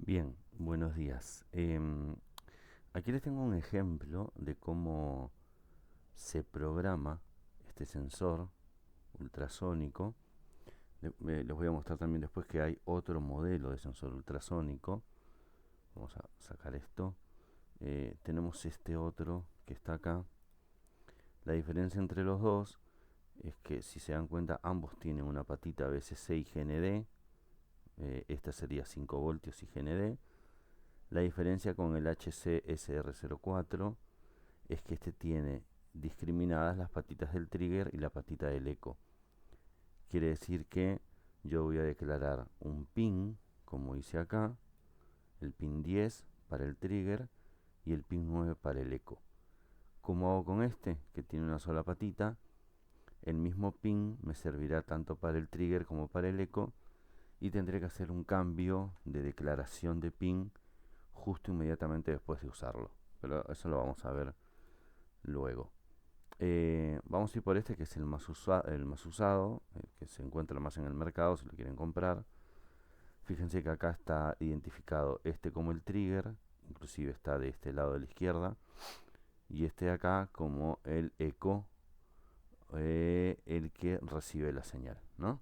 Bien, buenos días. Aquí les tengo un ejemplo de cómo se programa este sensor ultrasónico. Les voy a mostrar también después que hay otro modelo de sensor ultrasónico. Vamos a sacar esto. Tenemos este otro que está acá. La diferencia entre los dos es que, si se dan cuenta, ambos tienen una patita BCC y GND. Esta sería 5 voltios y GND. La diferencia con el HC-SR04 es que este tiene discriminadas las patitas del trigger y la patita del eco. Quiere decir que yo voy a declarar un pin, como hice acá, el pin 10 para el trigger y el pin 9 para el eco. ¿Cómo hago con este, que tiene una sola patita? El mismo pin me servirá tanto para el trigger como para el eco, y tendré que hacer un cambio de declaración de pin justo inmediatamente después de usarlo. Pero eso lo vamos a ver luego. Vamos a ir por este, que es el más usado, que se encuentra más en el mercado si lo quieren comprar. Fíjense que acá está identificado este como el trigger, inclusive está de este lado de la izquierda, y este de acá como el eco, el que recibe la señal, ¿no?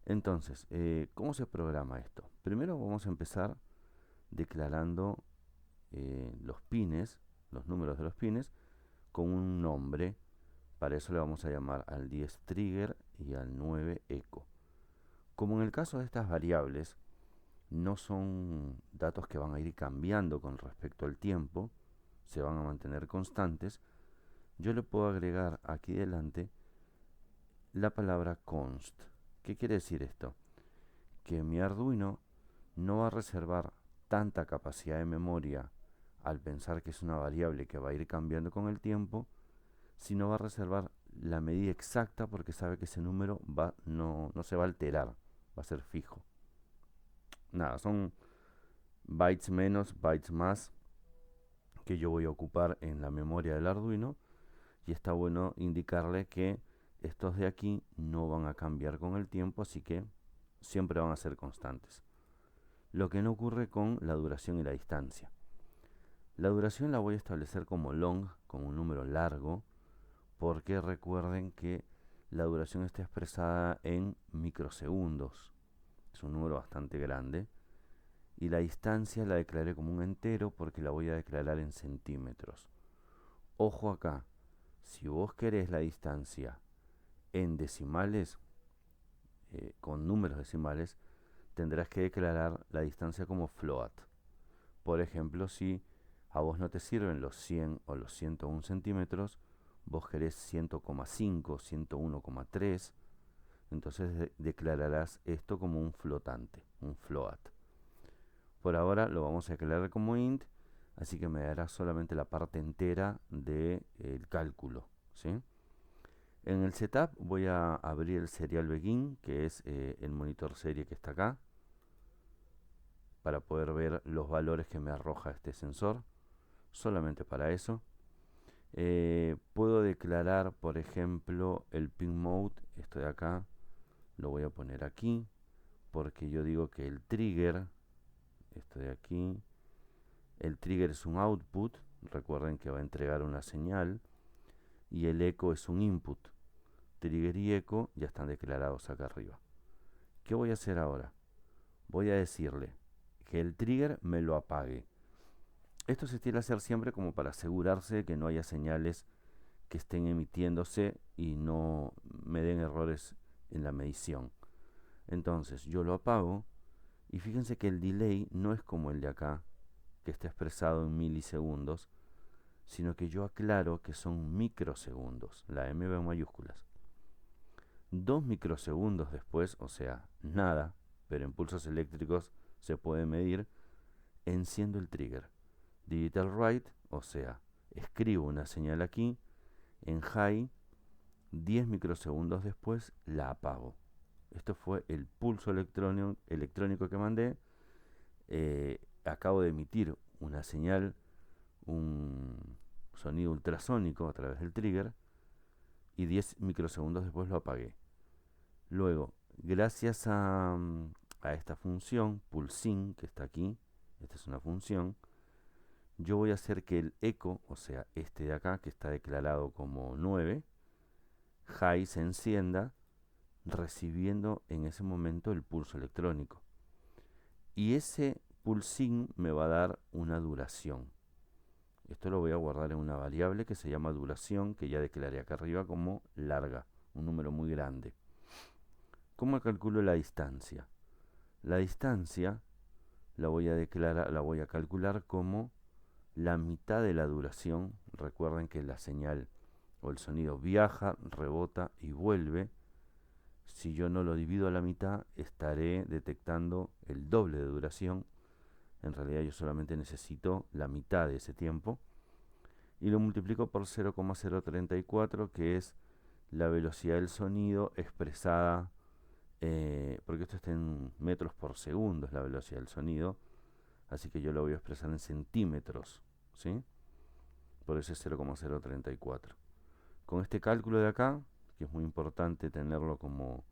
Entonces, ¿cómo se programa esto? Primero vamos a empezar declarando los pines, los números de los pines, con un nombre. Para eso le vamos a llamar al 10 trigger y al 9 eco. Como en el caso de estas variables no son datos que van a ir cambiando con respecto al tiempo, se van a mantener constantes, yo le puedo agregar aquí delante la palabra const. ¿Qué quiere decir esto? Que mi Arduino no va a reservar tanta capacidad de memoria al pensar que es una variable que va a ir cambiando con el tiempo, sino va a reservar la medida exacta, porque sabe que ese número no se va a alterar, va a ser fijo. Nada, son bytes menos, bytes más que yo voy a ocupar en la memoria del Arduino, y está bueno indicarle que estos de aquí no van a cambiar con el tiempo, así que siempre van a ser constantes. Lo que no ocurre con la duración y la distancia. La duración la voy a establecer como long, como un número largo, porque recuerden que la duración está expresada en microsegundos. Es un número bastante grande. Y la distancia la declaré como un entero porque la voy a declarar en centímetros. Ojo acá, si vos querés la distancia en decimales, con números decimales, tendrás que declarar la distancia como float. Por ejemplo, si a vos no te sirven los 100 o los 101 centímetros, vos querés 100,5, 101,3, entonces declararás esto como un flotante, un float. Por ahora lo vamos a declarar como int, así que me dará solamente la parte entera del cálculo, ¿sí? En el setup voy a abrir el serial begin, que es el monitor serie que está acá, para poder ver los valores que me arroja este sensor, solamente para eso. Puedo declarar, por ejemplo, el pin mode, esto de acá, lo voy a poner aquí, porque yo digo que el trigger, esto de aquí, el trigger es un output, recuerden que va a entregar una señal, y el eco es un input. Trigger y eco ya están declarados acá arriba. ¿Qué voy a hacer ahora? Voy a decirle que el trigger me lo apague. Esto se tiene que hacer siempre como para asegurarse de que no haya señales que estén emitiéndose y no me den errores en la medición. Entonces yo lo apago, y fíjense que el delay no es como el de acá, que está expresado en milisegundos, sino que yo aclaro que son microsegundos, la M va en mayúsculas. 2 microsegundos después, o sea, nada, pero en pulsos eléctricos se puede medir, enciendo el trigger. Digital write, o sea, escribo una señal aquí, en high, 10 microsegundos después la apago. Esto fue el pulso electrónico que mandé. Acabo de emitir una señal, un sonido ultrasónico a través del trigger, y 10 microsegundos después lo apagué. Luego, gracias a esta función, pulsing, que está aquí, esta es una función, yo voy a hacer que el eco, o sea, este de acá, que está declarado como 9, high se encienda, recibiendo en ese momento el pulso electrónico. Y ese pulsing me va a dar una duración. Esto lo voy a guardar en una variable que se llama duración, que ya declaré acá arriba como larga, un número muy grande. ¿Cómo calculo la distancia? La distancia la voy a calcular como la mitad de la duración. Recuerden que la señal o el sonido viaja, rebota y vuelve. Si yo no lo divido a la mitad, estaré detectando el doble de duración. En realidad yo solamente necesito la mitad de ese tiempo. Y lo multiplico por 0,034, que es la velocidad del sonido expresada, porque esto está en metros por segundo, es la velocidad del sonido. Así que yo lo voy a expresar en centímetros, ¿sí? Por eso es 0,034. Con este cálculo de acá, que es muy importante tenerlo como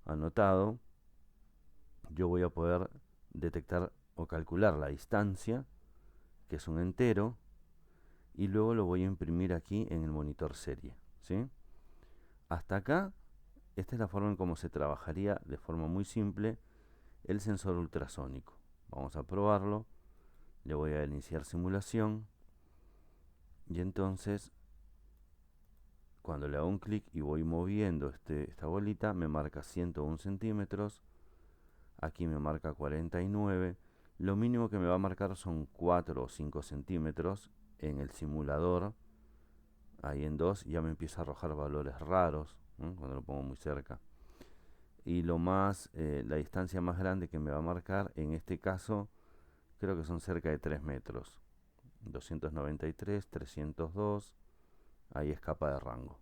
anotado, yo voy a poder detectar o calcular la distancia, que es un entero, y luego lo voy a imprimir aquí en el monitor serie, ¿sí? Hasta acá, esta es la forma en cómo se trabajaría de forma muy simple el sensor ultrasónico. Vamos a probarlo. Le voy a iniciar simulación. Y entonces, cuando le hago un clic y voy moviendo esta bolita, me marca 101 centímetros. Aquí me marca 49. Lo mínimo que me va a marcar son 4 o 5 centímetros en el simulador. Ahí en 2 ya me empieza a arrojar valores raros, ¿no? Cuando lo pongo muy cerca. Y la distancia más grande que me va a marcar, en este caso, creo que son cerca de 3 metros. 293, 302, ahí escapa de rango.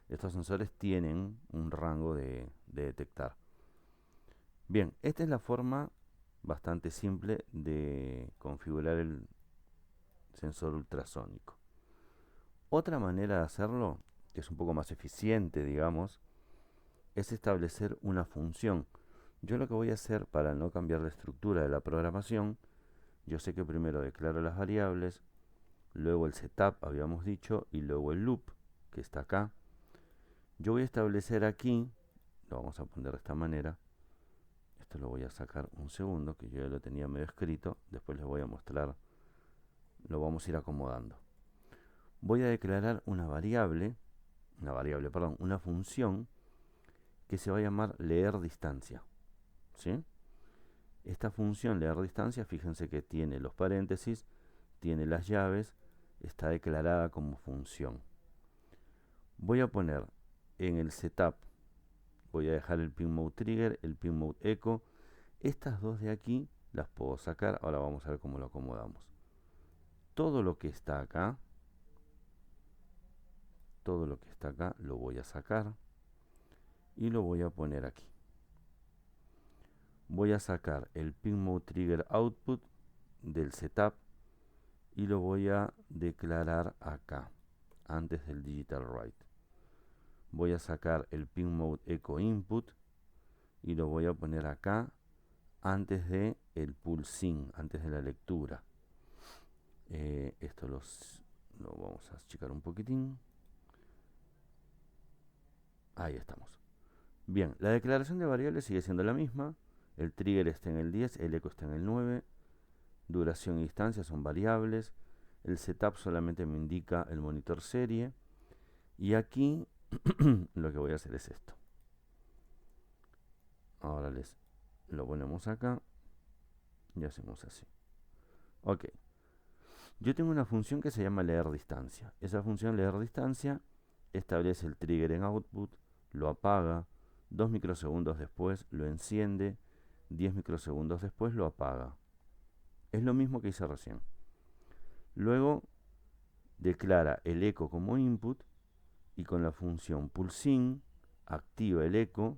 Estos sensores tienen un rango de detectar. Bien, esta es la forma bastante simple de configurar el sensor ultrasónico. Otra manera de hacerlo, que es un poco más eficiente, digamos, es establecer una función. Yo lo que voy a hacer para no cambiar la estructura de la programación, yo sé que primero declaro las variables, luego el setup, habíamos dicho, y luego el loop, que está acá. Yo voy a establecer aquí, lo vamos a poner de esta manera, esto lo voy a sacar un segundo, que yo ya lo tenía medio escrito, después les voy a mostrar, lo vamos a ir acomodando. Voy a declarar una función que se va a llamar leer distancia, ¿sí? Esta función leer distancia, fíjense que tiene los paréntesis, tiene las llaves, está declarada como función. Voy a poner en el setup, voy a dejar el pin mode trigger, el pin mode echo. Estas dos de aquí las puedo sacar. Ahora vamos a ver cómo lo acomodamos. Todo lo que está acá lo voy a sacar y lo voy a poner aquí. Voy a sacar el pin mode trigger output del setup y lo voy a declarar acá, antes del digital write. Voy a sacar el pin mode echo input y lo voy a poner acá antes de el pulsing, antes de la lectura. Esto lo vamos a achicar un poquitín. Ahí estamos. Bien, la declaración de variables sigue siendo la misma. El trigger está en el 10, el eco está en el 9. Duración y distancia son variables. El setup solamente me indica el monitor serie. Y aquí lo que voy a hacer es esto. Ahora lo ponemos acá y hacemos así. Ok. Yo tengo una función que se llama leer distancia. Esa función leer distancia establece el trigger en output, lo apaga, 2 microsegundos después lo enciende, 10 microsegundos después lo apaga. Es lo mismo que hice recién. Luego declara el eco como input y con la función pulsing activa el eco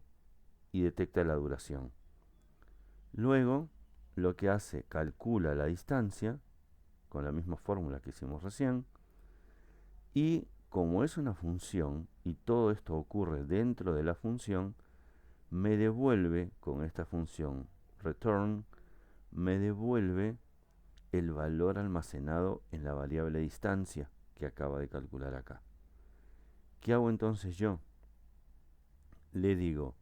y detecta la duración. Luego lo que hace, calcula la distancia con la misma fórmula que hicimos recién, y como es una función y todo esto ocurre dentro de la función, me devuelve con esta función return, me devuelve el valor almacenado en la variable distancia que acaba de calcular acá. ¿Qué hago entonces yo? Le digo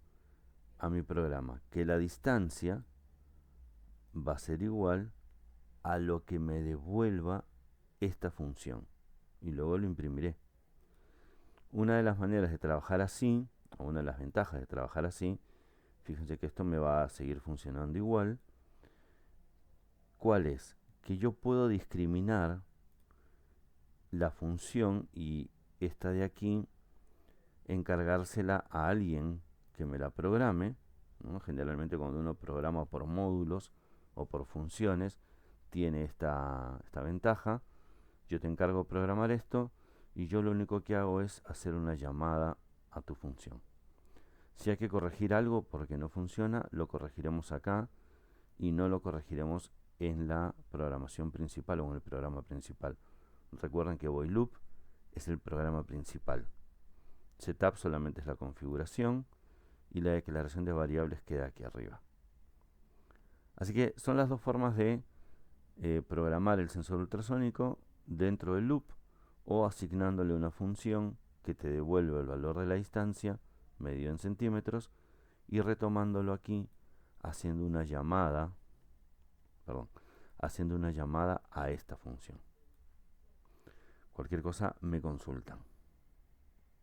a mi programa que la distancia va a ser igual a lo que me devuelva esta función y luego lo imprimiré. Una de las maneras de trabajar así, o una de las ventajas de trabajar así, fíjense que esto me va a seguir funcionando igual. ¿Cuál es? Que yo puedo discriminar la función y esta de aquí encargársela a alguien que me la programe, ¿no? Generalmente cuando uno programa por módulos o por funciones, tiene esta ventaja. Yo te encargo programar esto y yo lo único que hago es hacer una llamada a tu función. Si hay que corregir algo porque no funciona, lo corregiremos acá y no lo corregiremos en la programación principal o en el programa principal. Recuerden que Void Loop es el programa principal. Setup solamente es la configuración y la declaración de variables queda aquí arriba. Así que son las dos formas de programar el sensor ultrasónico dentro del loop o asignándole una función que te devuelve el valor de la distancia medido en centímetros y retomándolo aquí haciendo una llamada, haciendo una llamada a esta función. Cualquier cosa me consultan.